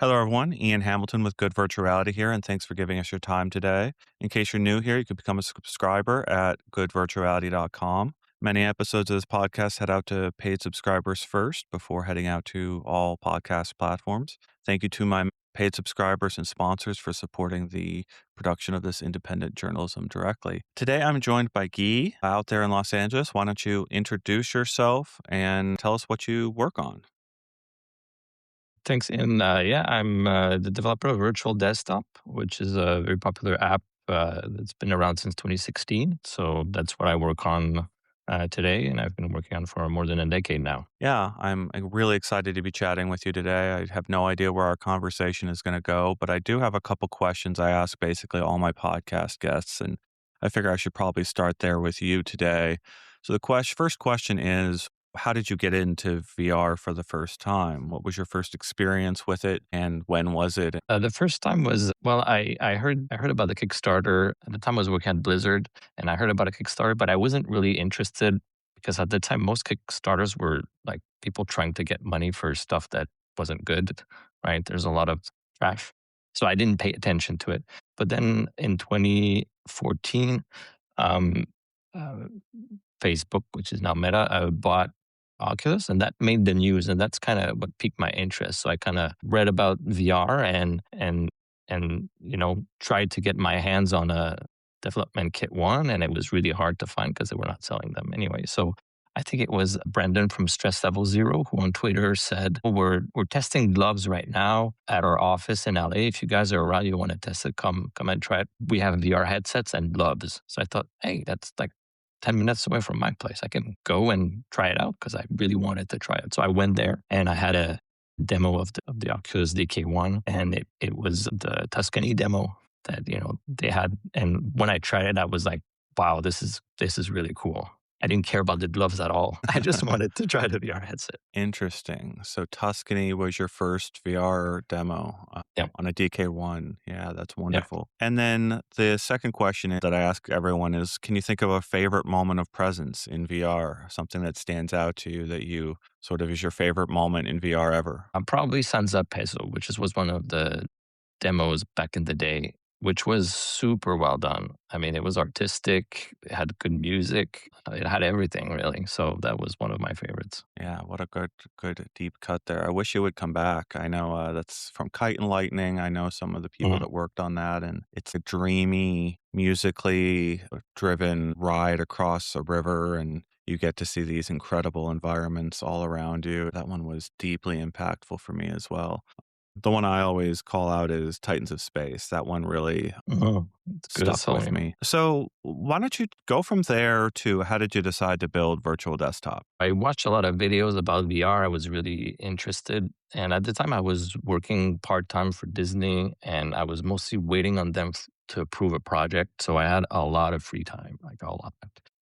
Hello, everyone. Ian Hamilton with Good Virtual Reality here, and thanks for giving us your time today. In case you're new here, you can become a subscriber at goodvirtuality.com. Many episodes of this podcast head out to paid subscribers first before heading out to all podcast platforms. Thank you to my paid subscribers and sponsors for supporting the production of this independent journalism directly. Today, I'm joined by Guy out there in Los Angeles. Why don't you introduce yourself and tell us what you work on? Thanks. And yeah, I'm the developer of Virtual Desktop, which is a very popular app that's been around since 2016. So that's what I work on today, and I've been working on for more than a decade now. Yeah, I'm really excited to be chatting with you today. I have no idea where our conversation is going to go, but I do have a couple questions I ask basically all my podcast guests, and I figure I should probably start there with you today. So the first question is, how did you get into VR for the first time? What was your first experience with it, and when was it? The first time was I heard about the Kickstarter at the time. I was working at Blizzard, and I heard about a Kickstarter, but I wasn't really interested because at the time most Kickstarters were like people trying to get money for stuff that wasn't good. Right? There's a lot of trash, so I didn't pay attention to it. But then in 2014, um, uh, Facebook, which is now Meta, bought Oculus, and that made the news, and that's kind of what piqued my interest. So I kind of read about VR and tried to get my hands on a development kit one, and it was really hard to find because they were not selling them anyway. So I think it was Brandon from Stress Level Zero who on Twitter said, "Oh, we're testing gloves right now at our office in LA. If you guys are around, you want to test it, come and try it. We have VR headsets and gloves." So I thought, hey, that's like 10 minutes away from my place. I can go and try it out because I really wanted to try it. So I went there and I had a demo of the Oculus DK1, and it was the Tuscany demo that they had. And when I tried it, I was like, wow, this is really cool. I didn't care about the gloves at all. I just wanted to try the VR headset. Interesting. So Tuscany was your first VR demo Yeah. on a DK1. Yeah, that's Yeah. wonderful. And then the second question that I ask everyone is, can you think of a favorite moment of presence in VR? Something that stands out to you that you sort of is your favorite moment in VR ever? Probably Sansa Peso, which was one of the demos back in the day, which was super well done. I mean, it was artistic, it had good music, it had everything really. So that was one of my favorites. Yeah, what a good deep cut there. I wish it would come back. I know that's from Kite and Lightning. I know some of the people Mhm. that worked on that, and it's a dreamy, musically driven ride across a river, and you get to see these incredible environments all around you. That one was deeply impactful for me as well. The one I always call out is Titans of Space. That one really Mhm. It's good stuck with selling. me. So, why don't you go from there to how did you decide to build Virtual Desktop? I watched a lot of videos about VR. I was really interested. And at the time, I was working part time for Disney, and I was mostly waiting on them to approve a project. So I had a lot of free time, like a lot.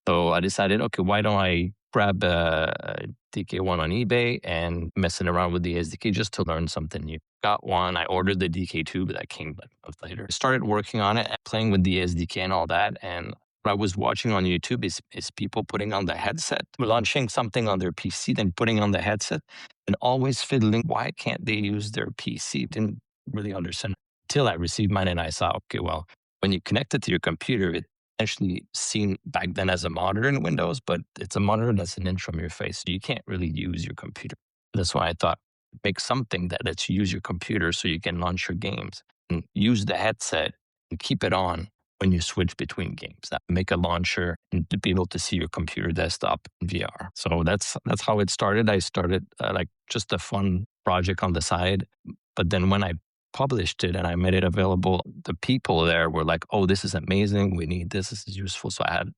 So I decided, okay, why don't I grab a DK1 on eBay and messing around with the SDK just to learn something new. Got one. I ordered the DK2, but that came like a month later. Started working on it, playing with the SDK and all that. And what I was watching on YouTube is people putting on the headset, launching something on their PC, then putting on the headset, and always fiddling. Why can't they use their PC? Didn't really understand until I received mine and I saw, okay, well, when you connect it to your computer, it actually seen back then as a monitor in Windows, but it's a monitor that's an inch from your face. So you can't really use your computer. That's why I thought make something that lets you use your computer so you can launch your games and use the headset and keep it on when you switch between games. That make a launcher and to be able to see your computer desktop in VR. So that's how it started. I started like just a fun project on the side, but then when I published it and I made it available, the people there were like, "Oh, this is amazing. We need this. This is useful." So I had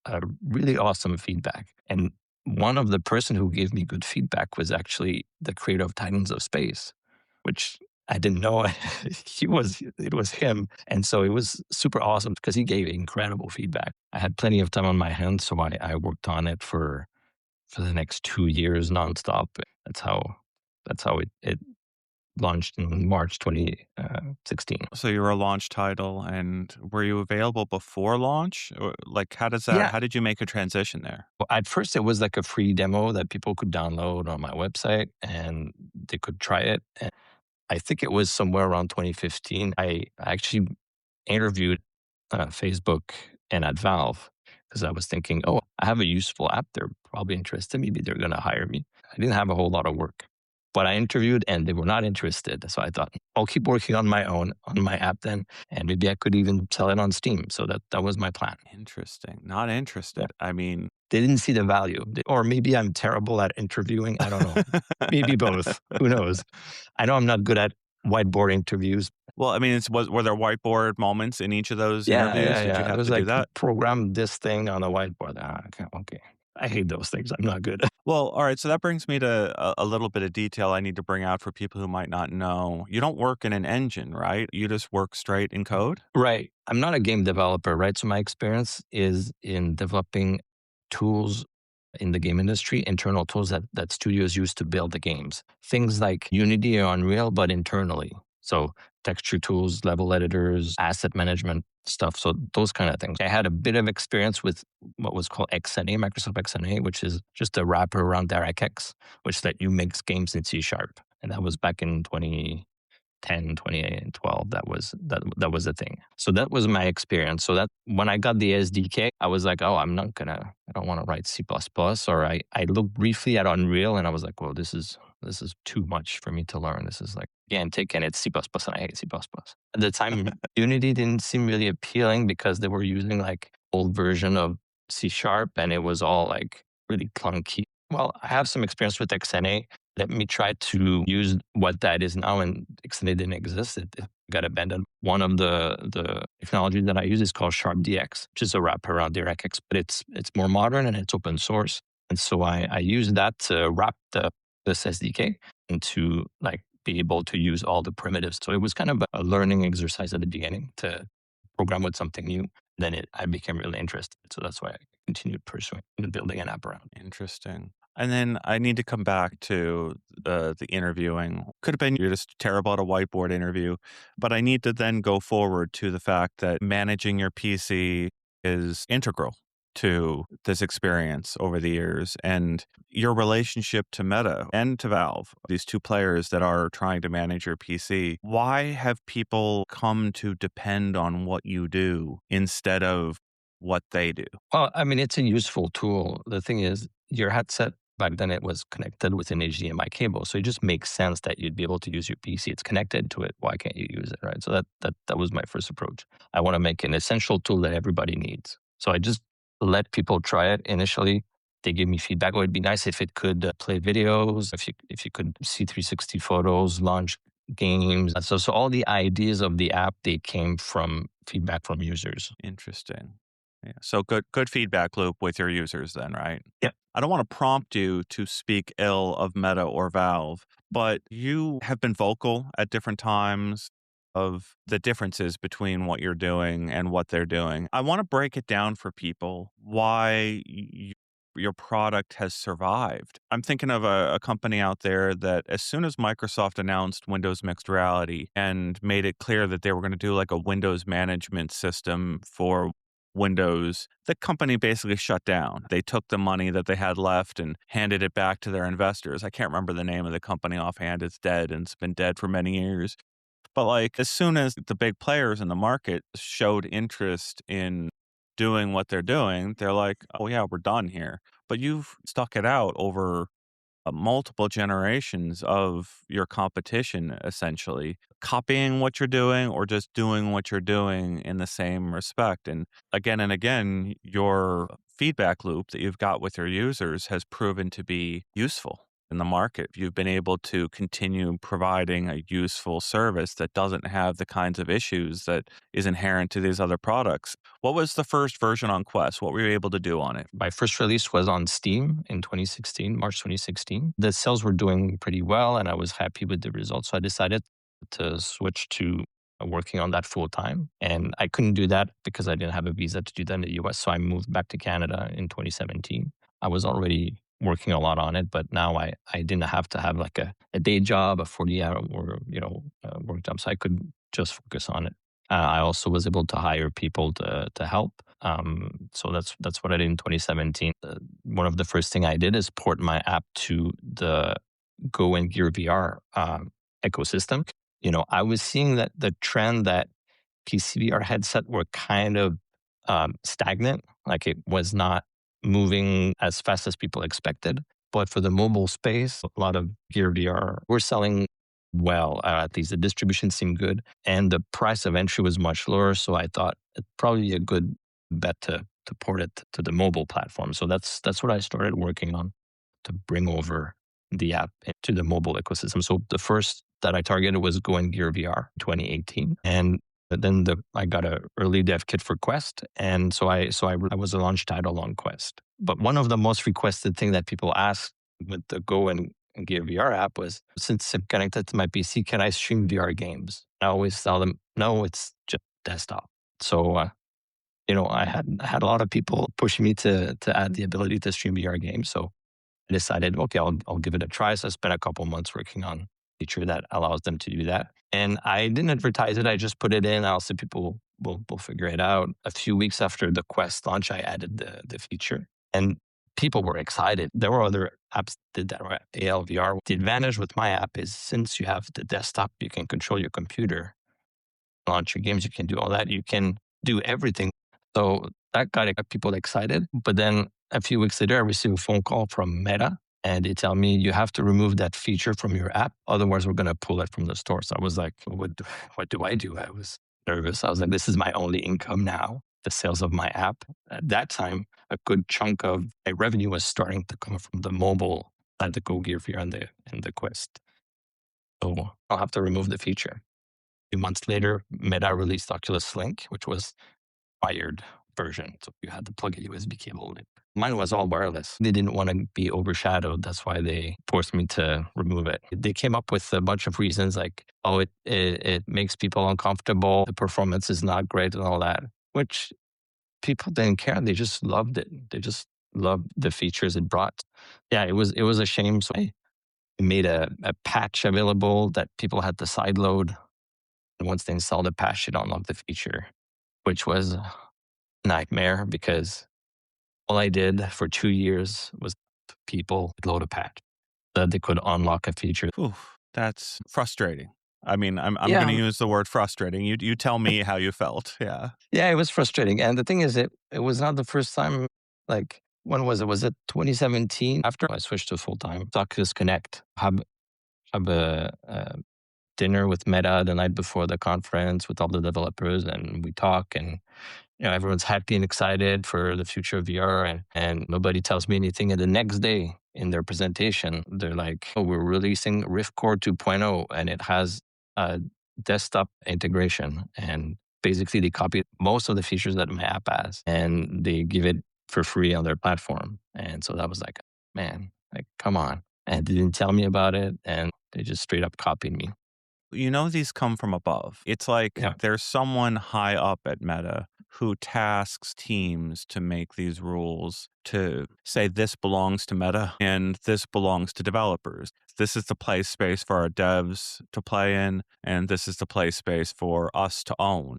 a really awesome feedback. And one of the person who gave me good feedback was actually the creator of Titans of Space, which I didn't know it was him. And so it was super awesome because he gave incredible feedback. I had plenty of time on my hands, so I worked on it for the next 2 years nonstop. That's how it launched in March 2016. So you were a launch title, and were you available before launch? Or, like, Yeah. how did you make a transition there? Well, at first, it was like a free demo that people could download on my website and they could try it. I think it was somewhere around 2015. I actually interviewed Facebook and at Valve because I was thinking, oh, I have a useful app. They're probably interested. Maybe they're going to hire me. I didn't have a whole lot of work, but I interviewed and they were not interested. So I thought, I'll keep working on my own, on my app then, and maybe I could even sell it on Steam. So that was my plan. Interesting. Not Yeah. interested. I mean, They didn't see the value, or maybe I'm terrible at interviewing. I don't know. Maybe both. Who knows? I know I'm not good at whiteboard interviews. well, I mean, were there whiteboard moments in each of those Yeah, interviews? yeah, Did you yeah. It have was to do like that? program this thing on a whiteboard. Ah, okay, okay. I hate those things. I'm not good. Well, all right. So that brings me to a little bit of detail I need to bring out for people who might not know. You don't work in an engine, right? You just work straight in code? Right. I'm not a game developer, right? So my experience is in developing tools in the game industry, internal tools that studios use to build the games. Things like Unity or Unreal, but internally. So texture tools, level editors, asset management stuff. So those kind of things. I had a bit of experience with what was called XNA, Microsoft XNA, which is just a wrapper around DirectX, which let you make games in C sharp. And that was back in 2010, 2008, and 12. That was a thing. So that was my experience. So that when I got the SDK, I was like, oh, I don't want to write C++. Or I looked briefly at Unreal and I was like, well, this is too much for me to learn. This is like gigantic and it's C++ and I hate C++. At the time, Unity didn't seem really appealing because they were using like old version of C sharp and it was all like really clunky. Well, I have some experience with XNA. Let me try to use what that is now, and XNA didn't exist. It got abandoned. One of the technologies that I use is called SharpDX, which is a wrap around DirectX, but it's more modern and it's open source. And so I use that to wrap this SDK and to like be able to use all the primitives. So it was kind of a learning exercise at the beginning to program with something new. Then I became really interested. So that's why I continued pursuing and building an app around. Interesting. And then I need to come back to the interviewing. Could have been you're just terrible at a whiteboard interview, but I need to then go forward to the fact that managing your PC is integral to this experience over the years and your relationship to Meta and to Valve, these two players that are trying to manage your PC. Why have people come to depend on what you do instead of what they do? Well, I mean, it's a useful tool. The thing is, your headset back then it was connected with an HDMI cable, so it just makes sense that you'd be able to use your PC. It's connected to it. Why can't you use it, right? So that was my first approach. I want to make an essential tool that everybody needs. So I just let people try it initially. They give me feedback. Oh, it'd be nice if it could play videos, if you could see 360 photos, launch games. So all the ideas of the app they came from feedback from users. Interesting. Yeah. So good feedback loop with your users then, right? Yeah. I don't want to prompt you to speak ill of Meta or Valve, but you have been vocal at different times of the differences between what you're doing and what they're doing. I want to break it down for people why your product has survived. I'm thinking of a company out there that as soon as Microsoft announced Windows Mixed Reality and made it clear that they were going to do like a Windows management system for Windows, the company basically shut down. They took the money that they had left and handed it back to their investors. I can't remember the name of the company offhand. It's dead and it's been dead for many years. But like as soon as the big players in the market showed interest in doing what they're doing, they're like, "Oh yeah, we're done here." But you've stuck it out over multiple generations of your competition, essentially copying what you're doing or just doing what you're doing in the same respect. And again, your feedback loop that you've got with your users has proven to be useful in the market. You've been able to continue providing a useful service that doesn't have the kinds of issues that is inherent to these other products. What was the first version on Quest? What were you able to do on it? My first release was on Steam in 2016, March 2016. The sales were doing pretty well and I was happy with the results. So I decided to switch to working on that full time. And I couldn't do that because I didn't have a visa to do that in the US. So I moved back to Canada in 2017. I was already working a lot on it, but now I didn't have to have like a day job, a 40-hour or, work job. So I could just focus on it. I also was able to hire people to help. So that's what I did in 2017. One of the first thing I did is port my app to the Go and Gear VR ecosystem. I was seeing that the trend that PCVR headset were kind of stagnant, like it was not moving as fast as people expected. But for the mobile space, a lot of Gear VR were selling well. At least the distribution seemed good, and the price of entry was much lower. So I thought it's probably a good bet to port it to the mobile platform. So that's what I started working on to bring over the app into the mobile ecosystem. So the first that I targeted was Going Gear VR 2018, and then I got a early dev kit for Quest, and I was a launch title on Quest. But one of the most requested thing that people asked with the Go and Gear VR app was, since I'm connected to my PC, can I stream VR games? I always tell them, no, it's just desktop. So I had a lot of people pushing me to add the ability to stream VR games. So I decided, okay, I'll give it a try. So I spent a couple months working on a feature that allows them to do that. And I didn't advertise it. I just put it in. I also people will figure it out. A few weeks after the Quest launch, I added the feature, and people were excited. There were other apps that did that, right? ALVR. The advantage with my app is, since you have the desktop, you can control your computer, launch your games, you can do all that. You can do everything. So that got people excited. But then a few weeks later, I received a phone call from Meta, and they tell me you have to remove that feature from your app. Otherwise, we're going to pull it from the store. So I was like, what do I do? I was nervous. I was like, this is my only income now, the sales of my app. At that time, a good chunk of my revenue was starting to come from the mobile, like the Go Gear VR and the Quest. So I'll have to remove the feature. Few months later, Meta released Oculus Link, which was wired version. So you had to plug a USB cable in. Mine was all wireless. They didn't want to be overshadowed. That's why they forced me to remove it. They came up with a bunch of reasons like, oh, it makes people uncomfortable. The performance is not great and all that, which people didn't care. They just loved it. They just loved the features it brought. Yeah, it was a shame. So I made a patch available that people had to sideload. And once they installed the patch, it unlocked the feature, which was a nightmare because all I did for 2 years was people load a patch that they could unlock a feature. Whew, that's frustrating. I mean, I'm gonna Yeah, use the word frustrating. You tell me how you felt. Yeah. yeah, it was frustrating. And the thing is, it was not the first time. Like, when was it? Was it 2017? After I switched to full time, Oculus Connect, have a dinner with Meta the night before the conference with all the developers, and we talk, and everyone's happy and excited for the future of VR, and nobody tells me anything. And the next day in their presentation, they're like, oh, we're releasing Rift Core 2.0, and it has a desktop integration. And basically, they copied most of the features that my app has, and they give it for free on their platform. And so that was like, man, like, come on. And they didn't tell me about it, and they just straight up copied me. These come from above. It's like Yeah. there's someone high up at Meta who tasks teams to make these rules to say this belongs to Meta and this belongs to developers. This is the play space for our devs to play in, and this is the play space for us to own.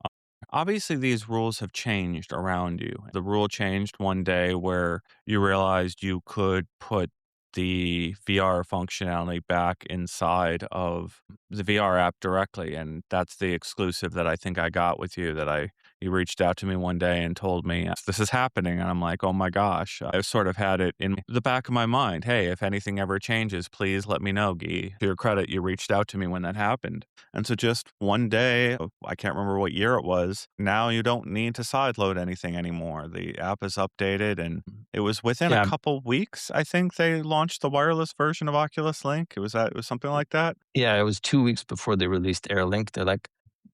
Obviously, these rules have changed around you. The rule changed one day where you realized you could put the VR functionality back inside of the VR app directly, and that's the exclusive that I think I got with you. That I You reached out to me one day and told me this is happening, and I'm like, oh my gosh! I sort of had it in the back of my mind. Hey, if anything ever changes, please let me know, Guy. To your credit, you reached out to me when that happened, and so just one day, I can't remember what year it was. Now you don't need to sideload anything anymore. The app is updated, and it was within a Yeah. couple weeks, I think they launched the wireless version of Oculus Link. It was something like that? Yeah, it was 2 weeks before they released AirLink. They're like,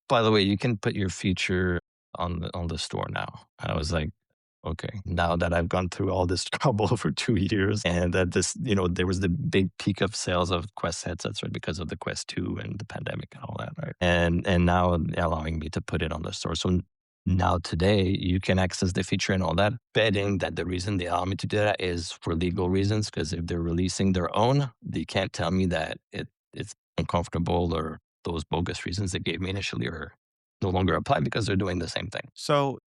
"By the way, you can put your feature on the store now." And I was like, "Okay." Now that I've gone through all this trouble for 2 years, and that there was the big peak of sales of Quest headsets, right, because of the Quest 2 and the pandemic and all that, right? And now allowing me to put it on the store. So now today, you can access the feature and all that, betting that the reason they allow me to do that is for legal reasons, because if they're releasing their own, they can't tell me that it's uncomfortable, or those bogus reasons they gave me initially are no longer apply because they're doing the same thing. So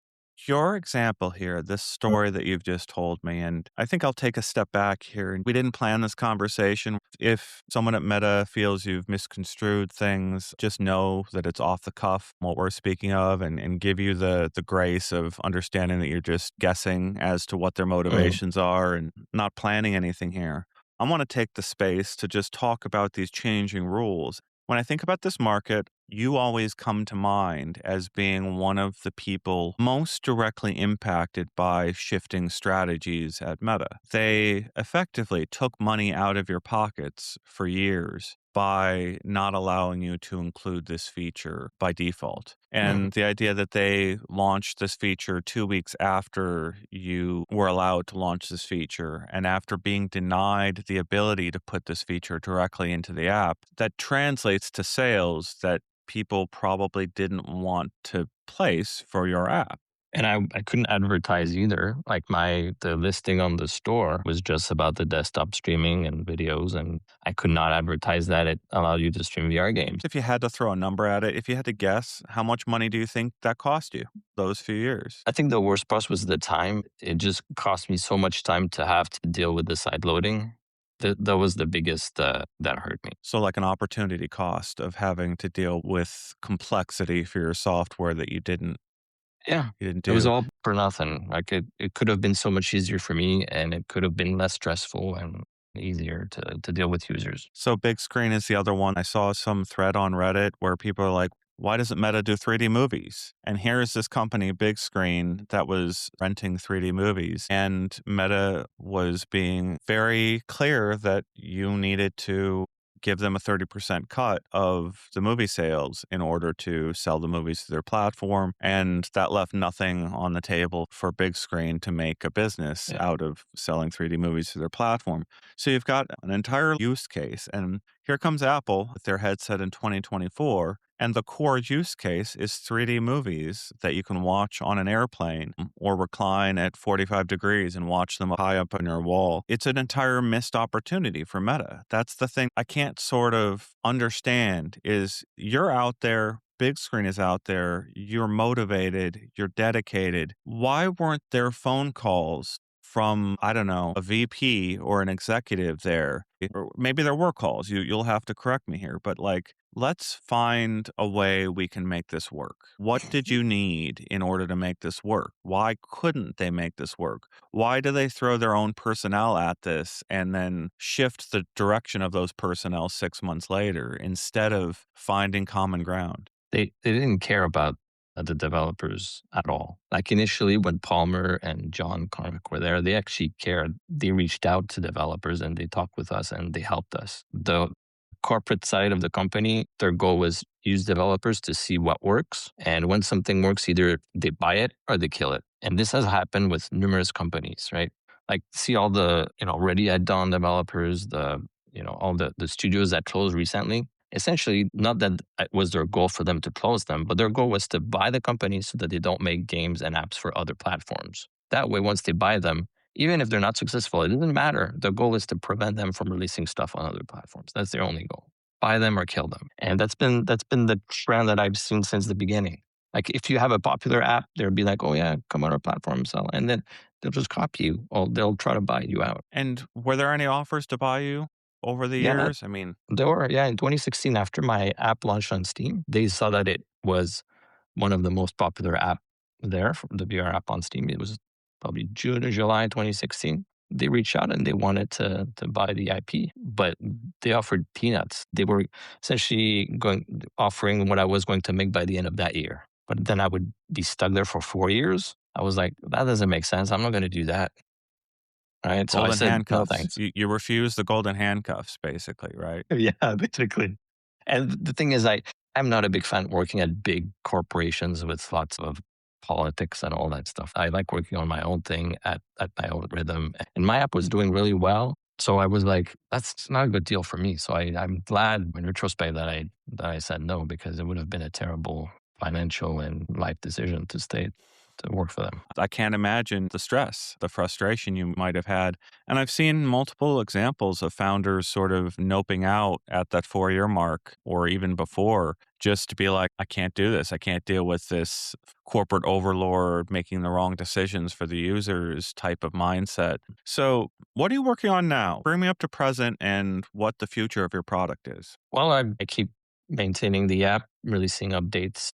Your example here, this story that you've just told me, and I think I'll take a step back here. We didn't plan this conversation. If someone at Meta feels you've misconstrued things, just know that it's off the cuff what we're speaking of and give you the grace of understanding that you're just guessing as to what their Mm, motivations are and not planning anything here. I want to take the space to just talk about these changing rules. When I think about this market, you always come to mind as being one of the people most directly impacted by shifting strategies at Meta. They effectively took money out of your pockets for years by not allowing you to include this feature by default. mm. And the idea that they launched this feature 2 weeks after you were allowed to launch this feature, and after being denied the ability to put this feature directly into the app, that translates to sales that people probably didn't want to place for your app. And I couldn't advertise either. Like the listing on the store was just about the desktop streaming and videos, and I could not advertise that it allowed you to stream VR games. If you had to throw a number at it, if you had to guess, how much money do you think that cost you those few years? I think the worst part was the time. It just cost me so much time to have to deal with the side loading. That was the biggest that hurt me. So, like an opportunity cost of having to deal with complexity for your software that Yeah, you didn't it was do. all for nothing. Like it could have been so much easier for me, and it could have been less stressful and easier to deal with users. So big screen is the other one. I saw some thread on Reddit where people are like, why doesn't Meta do 3D movies? And here's this company, Big Screen, that was renting 3D movies. And Meta was being very clear that you needed to give them a 30% cut of the movie sales in order to sell the movies to their platform. And that left nothing on the table for Big Screen to make a business Yeah. out of selling 3D movies to their platform. So you've got an entire use case. And here comes Apple with their headset in 2024. And the core use case is 3D movies that you can watch on an airplane or recline at 45 degrees and watch them high up on your wall. It's an entire missed opportunity for Meta. That's the thing I can't sort of understand is you're out there, big screen is out there, you're motivated, you're dedicated. Why weren't there phone calls from, I don't know, a VP or an executive there? Or maybe there were calls. You'll have to correct me here, but like let's find a way we can make this work. What did you need in order to make this work? Why couldn't they make this work? Why do they throw their own personnel at this and then shift the direction of those personnel 6 months later instead of finding common ground? They didn't care about the developers at all. Like initially, when Palmer and John Carmack were there, they actually cared. They reached out to developers and they talked with us and they helped us. The corporate side of the company, their goal was use developers to see what works. And when something works, either they buy it or they kill it. And this has happened with numerous companies, right? Like see all the, Ready at Dawn developers, all the studios that closed recently. Essentially, not that it was their goal for them to close them, but their goal was to buy the companies so that they don't make games and apps for other platforms. That way, once they buy them, even if they're not successful, it doesn't matter. The goal is to prevent them from releasing stuff on other platforms. That's their only goal. Buy them or kill them. And that's been the trend that I've seen since the beginning. Like if you have a popular app, they'll be like, "Oh yeah, come on our platform, sell," and then they'll just copy you or they'll try to buy you out. And were there any offers to buy you over the Yeah, years? I mean, there were. Yeah, in 2016, after my app launched on Steam, they saw that it was one of the most popular app there, the VR app on Steam. It was probably June or July 2016. They reached out and they wanted to buy the IP, but they offered peanuts. They were essentially offering what I was going to make by the end of that year. But then I would be stuck there for 4 years. I was like, that doesn't make sense. I'm not going to do that. Right. So I golden said, no, handcuffs. thanks. You refuse the golden handcuffs, basically, right? Yeah, basically. And the thing is, I'm not a big fan working at big corporations with lots of politics and all that stuff. I like working on my own thing at my own rhythm. And my app was doing really well. So I was like, that's not a good deal for me. So I'm glad in retrospect that I said no because it would have been a terrible financial and life decision to stay. to work for them. I can't imagine the stress, the frustration you might have had. And I've seen multiple examples of founders sort of noping out at that 4 year mark or even before, just to be like, I can't do this. I can't deal with this corporate overlord making the wrong decisions for the users type of mindset. So, what are you working on now? Bring me up to present and what the future of your product is. Well, I keep maintaining the app, releasing updates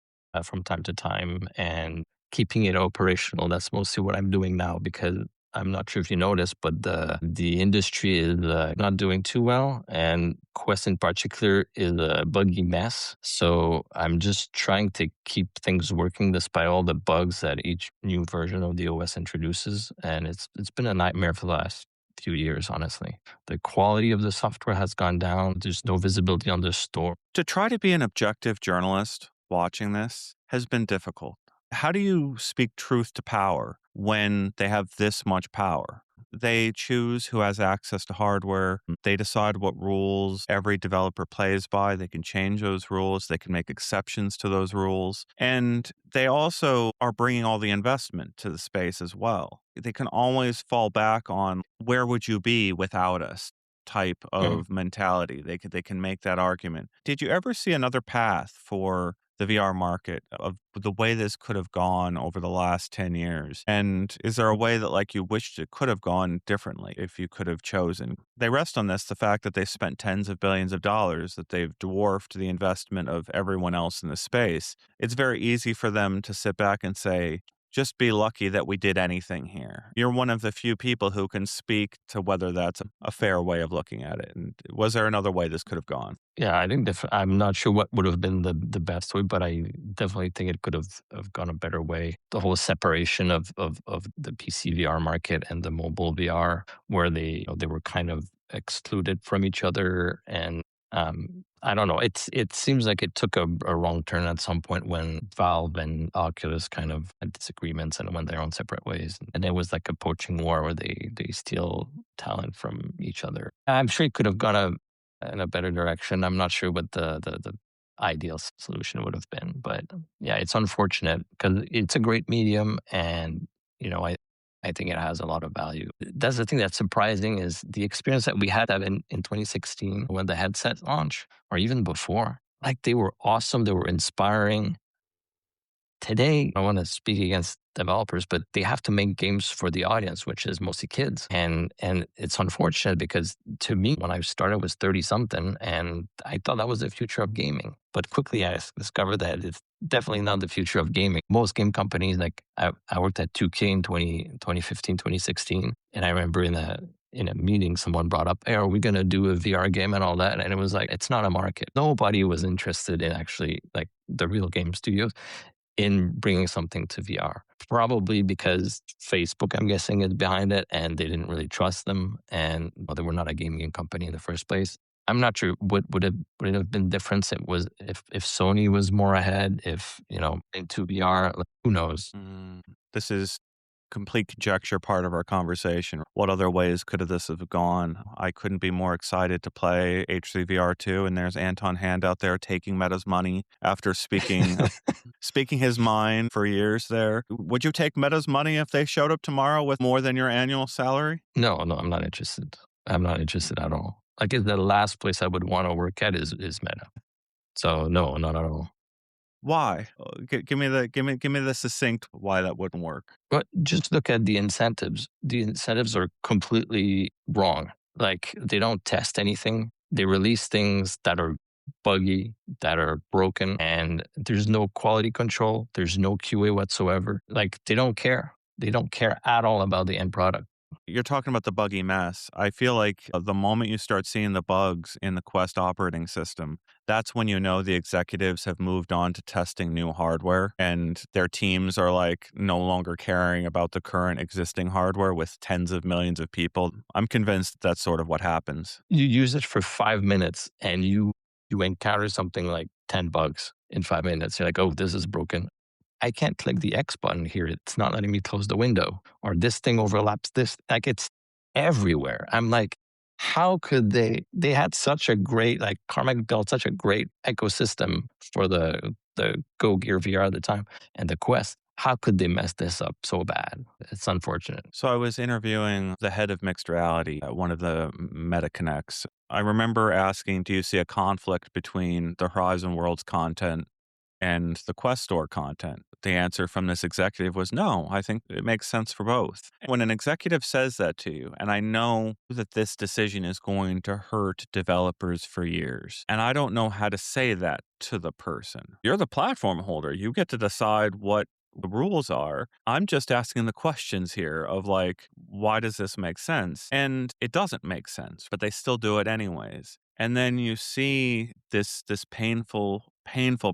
from time to time, and keeping it operational. That's mostly what I'm doing now because I'm not sure if you noticed, but the industry is not doing too well, and Quest in particular is a buggy mess. So I'm just trying to keep things working despite all the bugs that each new version of the OS introduces, and it's been a nightmare for the last few years, honestly. The quality of the software has gone down. There's no visibility on the store. To try to be an objective journalist watching this has been difficult. How do you speak truth to power when they have this much power? They choose who has access to hardware. They decide what rules every developer plays by. They can change those rules. They can make exceptions to those rules. And they also are bringing all the investment to the space as well. They can always fall back on where would you be without us type Mm. of mentality. They can make that argument. Did you ever see another path for the VR market of the way this could have gone over the last 10 years? And is there a way that like you wished it could have gone differently if you could have chosen? They rest on this the fact that they spent tens of billions of dollars, that they've dwarfed the investment of everyone else in the space. It's very easy for them to sit back and say, just be lucky that we did anything here. You're one of the few people who can speak to whether that's a fair way of looking at it. And was there another way this could have gone? Yeah, I think I'm not sure what would have been the best way, but I definitely think it could have gone a better way. The whole separation of the PC VR market and the mobile VR, where they were kind of excluded from each other, and I don't know. It seems like it took a wrong turn at some point when Valve and Oculus kind of had disagreements and went their own separate ways, and it was like a poaching war where they steal talent from each other. I'm sure it could have gone in a better direction. I'm not sure what the ideal solution would have been, but yeah, it's unfortunate because it's a great medium, and you know, I think it has a lot of value. That's the thing that's surprising is the experience that we had in 2016 when the headset launched, or even before. Like they were awesome, they were inspiring. Today, I want to speak against developers, but they have to make games for the audience, which is mostly kids. And it's unfortunate because to me, when I started, was 30 something, and I thought that was the future of gaming. But quickly I discovered that it's definitely not the future of gaming. Most game companies, like I worked at 2K in 2015, 2016, and I remember in a meeting, someone brought up, hey, are we going to do a VR game and all that? And it was like, it's not a market. Nobody was interested in actually like the real game studios in bringing something to VR. Probably because Facebook, I'm guessing, is behind it, and they didn't really trust them, and they were not a gaming company in the first place. I'm not sure what would it have been different. It was if Sony was more ahead, if into VR, like, who knows? This is complete conjecture part of our conversation. What other ways could this have gone? I couldn't be more excited to play H3VR2, and there's Anton Hand out there taking Meta's money after speaking his mind for years there. Would you take Meta's money if they showed up tomorrow with more than your annual salary? No, no, I'm not interested. I'm not interested at all. Like the last place I would want to work at is Meta. So no, not at all. Why? Give me the succinct why that wouldn't work. But just look at the incentives. The incentives are completely wrong. Like they don't test anything. They release things that are buggy, that are broken, and there's no quality control. There's no QA whatsoever. Like they don't care. They don't care at all about the end product. You're talking about the buggy mess. I feel like the moment you start seeing the bugs in the Quest operating system, that's when you know the executives have moved on to testing new hardware and their teams are like no longer caring about the current existing hardware with tens of millions of people. I'm convinced that's sort of what happens. You use it for 5 minutes and you encounter something like 10 bugs in 5 minutes. You're like, oh, this is broken. I can't click the X button here. It's not letting me close the window. Or this thing overlaps this. Like it's everywhere. I'm like, how could they had such a great, like Carmack built such a great ecosystem for the Go Gear VR at the time and the Quest. how could they mess this up so bad? It's unfortunate. So I was interviewing the head of mixed reality at one of the Meta Connects. I remember asking, do you see a conflict between the Horizon Worlds content and the Quest Store content? The answer from this executive was no, I think it makes sense for both. When an executive says that to you, and I know that this decision is going to hurt developers for years, and I don't know how to say that to the person. You're the platform holder. You get to decide what the rules are. I'm just asking the questions here of like, why does this make sense? And it doesn't make sense, but they still do it anyways. And then you see this painful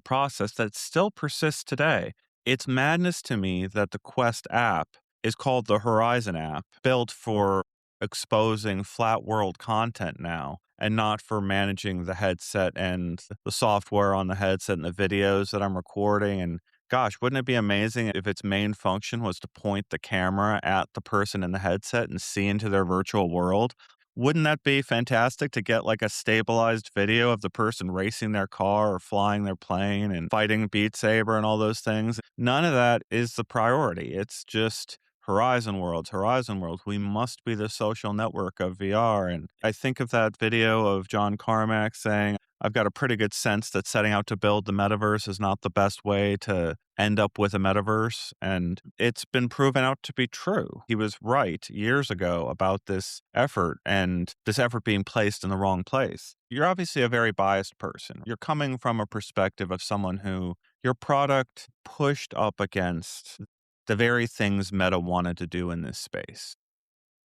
process that still persists today. It's madness to me that the Quest app is called the Horizon app, built for exposing flat world content now and not for managing the headset and the software on the headset and the videos that I'm recording. And gosh, wouldn't it be amazing if its main function was to point the camera at the person in the headset and see into their virtual world? Wouldn't that be fantastic to get like a stabilized video of the person racing their car or flying their plane and fighting Beat Saber and all those things? None of that is the priority. It's just Horizon Worlds, Horizon Worlds. We must be the social network of VR. And I think of that video of John Carmack saying, I've got a pretty good sense that setting out to build the metaverse is not the best way to end up with a metaverse. And it's been proven out to be true. He was right years ago about this effort and this effort being placed in the wrong place. You're obviously a very biased person. You're coming from a perspective of someone who your product pushed up against the very things Meta wanted to do in this space.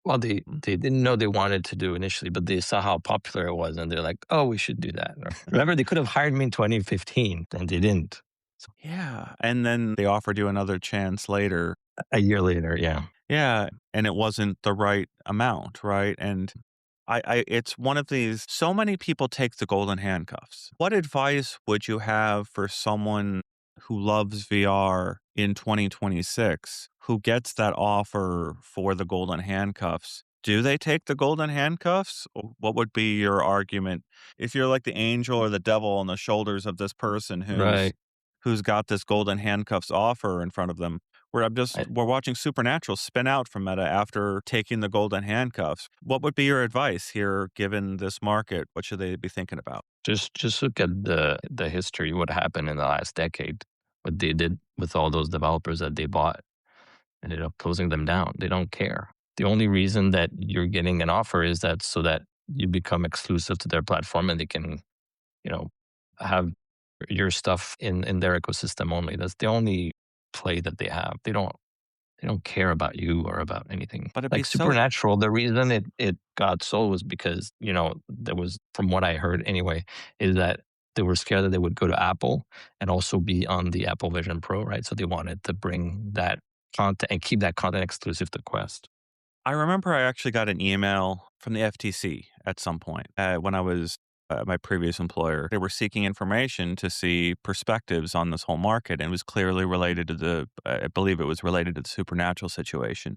Well, they didn't know they wanted to do initially, but they saw how popular it was, and they're like, "Oh, we should do that." Remember, they could have hired me in 2015, and they didn't. So Yeah. And then they offered you another chance later. a year later, yeah. Yeah. And it wasn't the right amount, right? And it's one of these, so many people take the golden handcuffs. What advice would you have for someone who loves VR in 2026 who gets that offer for the golden handcuffs? Do they take the golden handcuffs? Or what would be your argument if you're like the angel or the devil on the shoulders of this person Right. who's got this golden handcuffs offer in front of them? Where I we're watching Supernatural spin out from Meta after taking the golden handcuffs. What would be your advice here, given this market? What should they be thinking about? just look at the history, what happened in the last decade, what they did with all those developers that they bought, ended up closing them down. They don't care. The only reason that you're getting an offer is that so that you become exclusive to their platform and they can, you know, have your stuff in their ecosystem only. That's the only play that they have. They don't care about you or about anything. But it'd be Like so Supernatural, the reason it got sold was because, there was, from what I heard anyway, is that they were scared that they would go to Apple and also be on the Apple Vision Pro, right? So they wanted to bring that content and keep that content exclusive to Quest. I remember I actually got an email from the FTC at some point when I was my previous employer. They were seeking information to see perspectives on this whole market, and it was clearly related to I believe it was related to the Supernatural situation.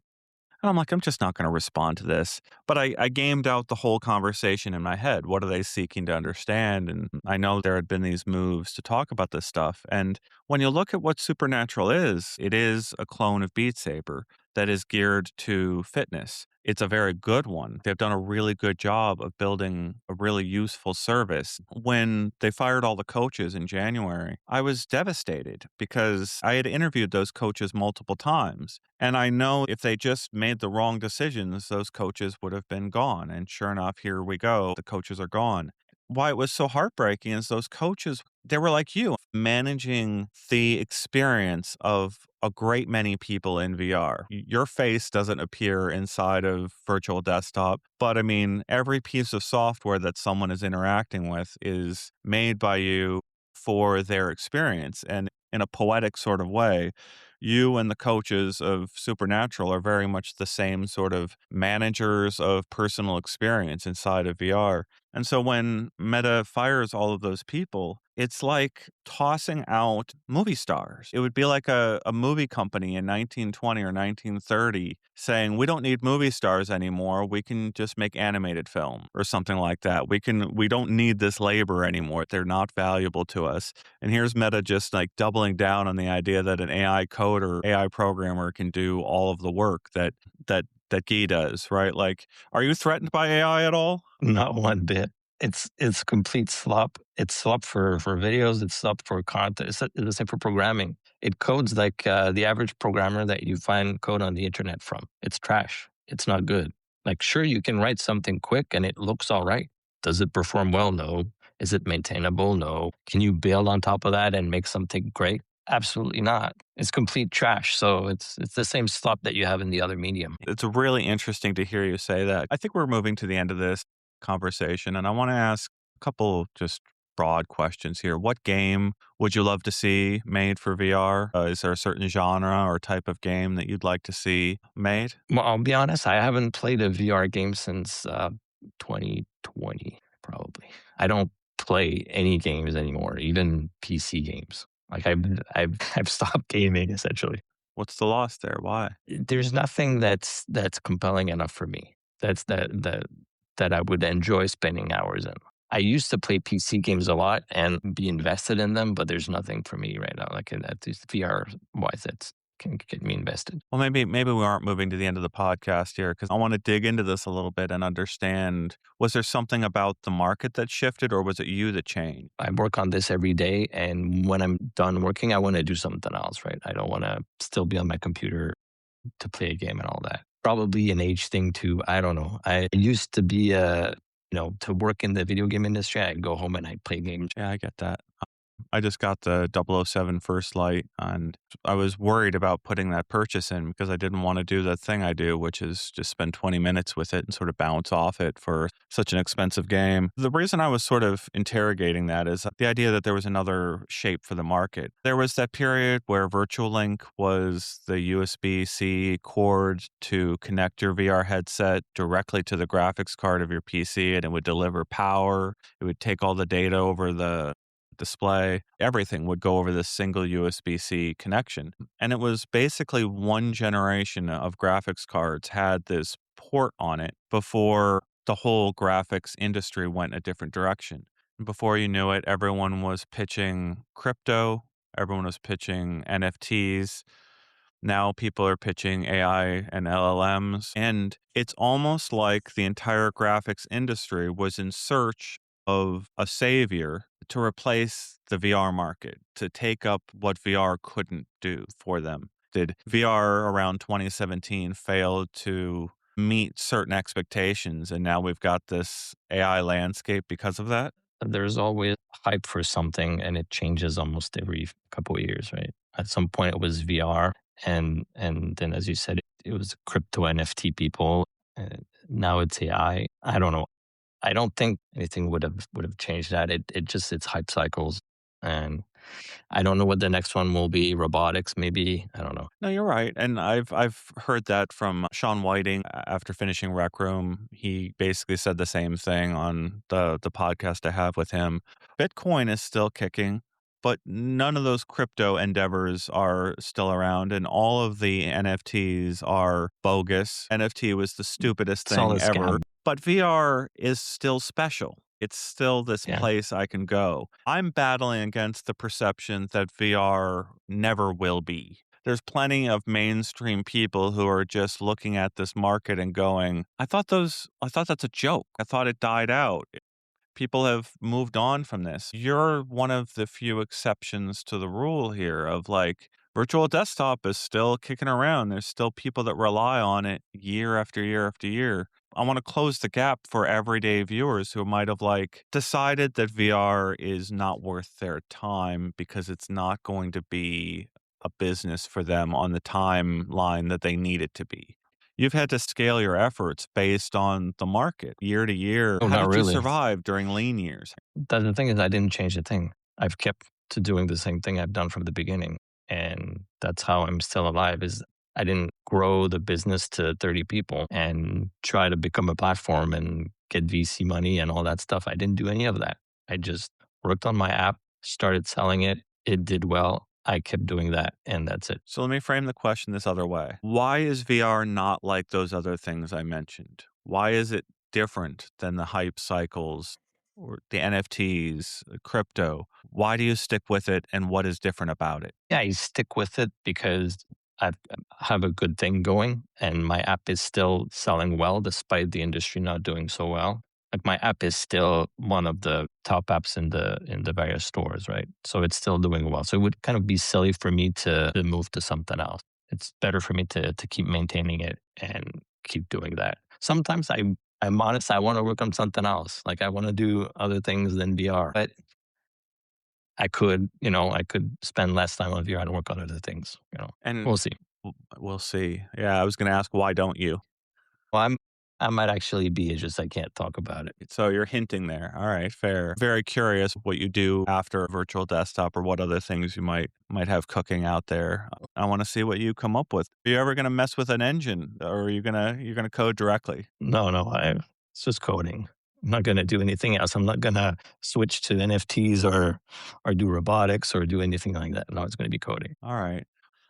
And I'm like, I'm just not going to respond to this. But I gamed out the whole conversation in my head. What are they seeking to understand? And I know there had been these moves to talk about this stuff. And when you look at what Supernatural is, it is a clone of Beat Saber that is geared to fitness. It's a very good one. They've done a really good job of building a really useful service. When they fired all the coaches in January, I was devastated because I had interviewed those coaches multiple times. And I know if they just made the wrong decisions, those coaches would have been gone. And sure enough, here we go. The coaches are gone. Why it was so heartbreaking is those coaches, they were like you, managing the experience of a great many people in VR. Your face doesn't appear inside of virtual desktop, but I mean, every piece of software that someone is interacting with is made by you for their experience. And in a poetic sort of way, you and the coaches of Supernatural are very much the same sort of managers of personal experience inside of VR. And so when Meta fires all of those people, it's like tossing out movie stars. It would be like a movie company in 1920 or 1930 saying, we don't need movie stars anymore. We can just make animated film or something like that. We don't need this labor anymore. They're not valuable to us. And here's Meta just like doubling down on the idea that an AI coder code or AI programmer can do all of the work that Guy does, right? Like, are you threatened by AI at all? Not one bit. It's complete slop. It's slop for videos. It's slop for content. It's the same for programming. It codes like the average programmer that you find code on the internet from. It's trash. It's not good. Like, sure, you can write something quick and it looks all right. Does it perform well? No. Is it maintainable? No. Can you build on top of that and make something great? Absolutely not. It's complete trash. So it's the same slop that you have in the other medium. It's really interesting to hear you say that. I think we're moving to the end of this conversation, and I want to ask a couple just broad questions here. What game would you love to see made for VR? Is there a certain genre or type of game that you'd like to see made? Well, I'll be honest, I haven't played a VR game since 2020, probably. I don't play any games anymore, even PC games. Like I've stopped gaming essentially. What's the loss there? Why? There's nothing that's compelling enough for me. That I would enjoy spending hours in. I used to play PC games a lot and be invested in them, but there's nothing for me right now. Like in at least VR wise, that can get me invested. Well, maybe we aren't moving to the end of the podcast here because I want to dig into this a little bit and understand, was there something about the market that shifted or was it you that changed? I work on this every day, and when I'm done working, I want to do something else, right? I don't want to still be on my computer to play a game and all that. Probably an age thing too. I don't know. I used to be to work in the video game industry. I'd go home and I'd play games. Yeah, I get that. I just got the 007 First Light, and I was worried about putting that purchase in because I didn't want to do the thing I do, which is just spend 20 minutes with it and sort of bounce off it for such an expensive game. The reason I was sort of interrogating that is the idea that there was another shape for the market. There was that period where Virtual Link was the USB-C cord to connect your VR headset directly to the graphics card of your PC, and it would deliver power. It would take all the data over the display, everything would go over this single USB-C connection. And it was basically one generation of graphics cards had this port on it before the whole graphics industry went a different direction. Before you knew it, everyone was pitching crypto, everyone was pitching NFTs. Now people are pitching AI and LLMs. And it's almost like the entire graphics industry was in search of a savior to replace the VR market, to take up what VR couldn't do for them. Did VR around 2017 fail to meet certain expectations? And now we've got this AI landscape because of that? There's always hype for something, and it changes almost every couple of years, right? At some point, it was VR, and then, as you said, it was crypto NFT people. Now it's AI. I don't know. I don't think anything would have changed that. It's hype cycles, and I don't know what the next one will be. Robotics, maybe. I don't know. No, you're right, and I've heard that from Sean Whiting after finishing Rec Room. He basically said the same thing on the podcast I have with him. Bitcoin is still kicking, but none of those crypto endeavors are still around, and all of the NFTs are bogus. NFT was the stupidest It's all a thing ever, scam. but VR is still special. It's still this Yeah. place I can go. I'm battling against the perception that VR never will be. There's plenty of mainstream people who are just looking at this market and going, I thought that's a joke. I thought it died out. People have moved on from this. You're one of the few exceptions to the rule here of like virtual desktop is still kicking around. There's still people that rely on it year after year after year. I want to close the gap for everyday viewers who might have like decided that VR is not worth their time because it's not going to be a business for them on the timeline that they need it to be. You've had to scale your efforts based on the market year to year. Oh, How not did you really. survive during lean years? The thing is, I didn't change a thing. I've kept to doing the same thing I've done from the beginning, and that's how I'm still alive. Is I didn't grow the business to 30 people and try to become a platform and get VC money and all that stuff. I didn't do any of that. I just worked on my app, started selling it. It did well. I kept doing that, and that's it. So let me frame the question this other way. Why is VR not like those other things I mentioned? Why is it different than the hype cycles? or the NFTs, crypto. Why do you stick with it and what is different about it? Yeah, I stick with it because I have a good thing going and my app is still selling well despite the industry not doing so well. Like my app is still one of the top apps in the various stores, right? So it's still doing well. So it would kind of be silly for me to move to something else. It's better for me to keep maintaining it and keep doing that. Sometimes I'm honest, I want to work on something else. Like I want to do other things than VR. But I could spend less time on VR and work on other things, And We'll see. we'll see. Yeah, I was going to ask, why don't you? Well, I might actually be, it's just I can't talk about it. So you're hinting there. All right, fair. Very curious what you do after a virtual desktop or what other things you might have cooking out there. I want to see what you come up with. Are you ever going to mess with an engine, or are you're gonna code directly? No, it's just coding. I'm not gonna do anything else. I'm not gonna switch to NFTs or do robotics or do anything like that. No, it's gonna be coding. All right.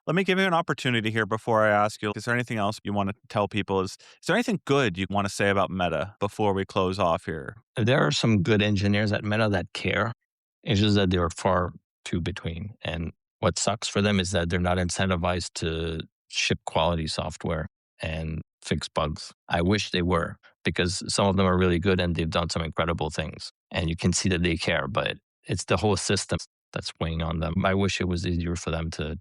Let me give you an opportunity here before I ask you. Is there anything else you want to tell people? Is there anything good you want to say about Meta before we close off here? There are some good engineers at Meta that care. It's just that they're far too between. And what sucks for them is that they're not incentivized to ship quality software and fix bugs. I wish they were because some of them are really good and they've done some incredible things. And you can see that they care, but it's the whole system that's weighing on them. I wish it was easier for them to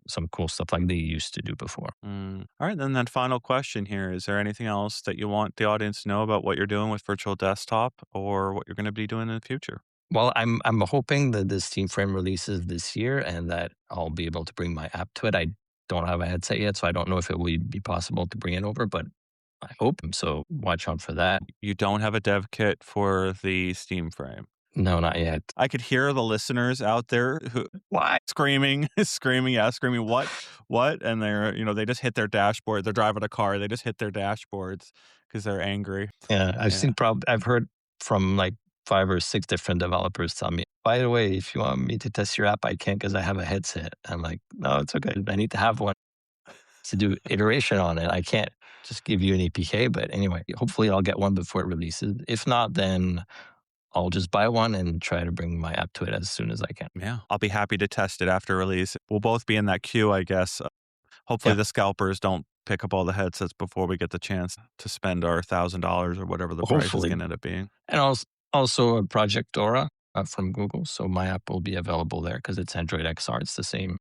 some cool stuff like they used to do before. All right, then that final question here. Is there anything else that you want the audience to know about what you're doing with virtual desktop or what you're going to be doing in the future? Well, I'm hoping that this Team Frame releases this year and that I'll be able to bring my app to it. I don't have a headset yet, so I don't know if it will be possible to bring it over, but I hope so. Watch out for that. You don't have a dev kit for the Steam frame. No, not yet. I could hear the listeners out there who Why? screaming, screaming, yeah, screaming, what? And they just hit their dashboard. They're driving a car. They just hit their dashboards because they're angry. Yeah, Yeah. I've heard from like 5 or 6 different developers tell me, by the way, if you want me to test your app, I can't because I have a headset. I'm like, no, it's okay. I need to have one to do iteration on it. I can't just give you an APK. But anyway, hopefully I'll get one before it releases. If not, then I'll just buy one and try to bring my app to it as soon as I can. Yeah. I'll be happy to test it after release. We'll both be in that queue, I guess. Hopefully Yeah, the scalpers don't pick up all the headsets before we get the chance to spend our $1,000 or whatever the price is hopefully. going to end up being. And also a Project Dora from Google. So my app will be available there because it's Android XR. It's the same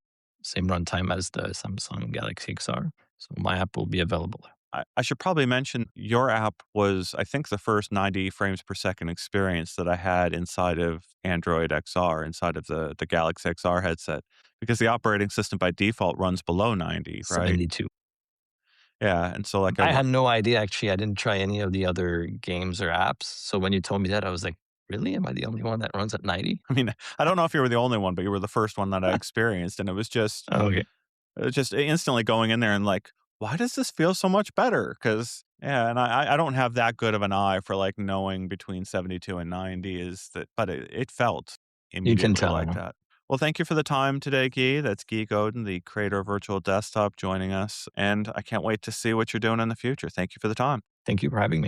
runtime as the Samsung Galaxy XR. So my app will be available there. I should probably mention your app was, I think, the first 90 frames per second experience that I had inside of Android XR, inside of the Galaxy XR headset, because the operating system by default runs below 90, right? 72. Yeah. And so, like, I had no idea actually. I didn't try any of the other games or apps. So when you told me that, I was like, really? Am I the only one that runs at 90? I mean, I don't know if you were the only one, but you were the first one that I experienced. And Okay. it was just instantly going in there and like, why does this feel so much better? Because, yeah, and I don't have that good of an eye for like knowing between 72 and 90 is that, but it felt You can immediately tell. like that. Well, thank you for the time today, Guy. That's Guy Godin, the creator of Virtual Desktop, joining us. And I can't wait to see what you're doing in the future. Thank you for the time. Thank you for having me.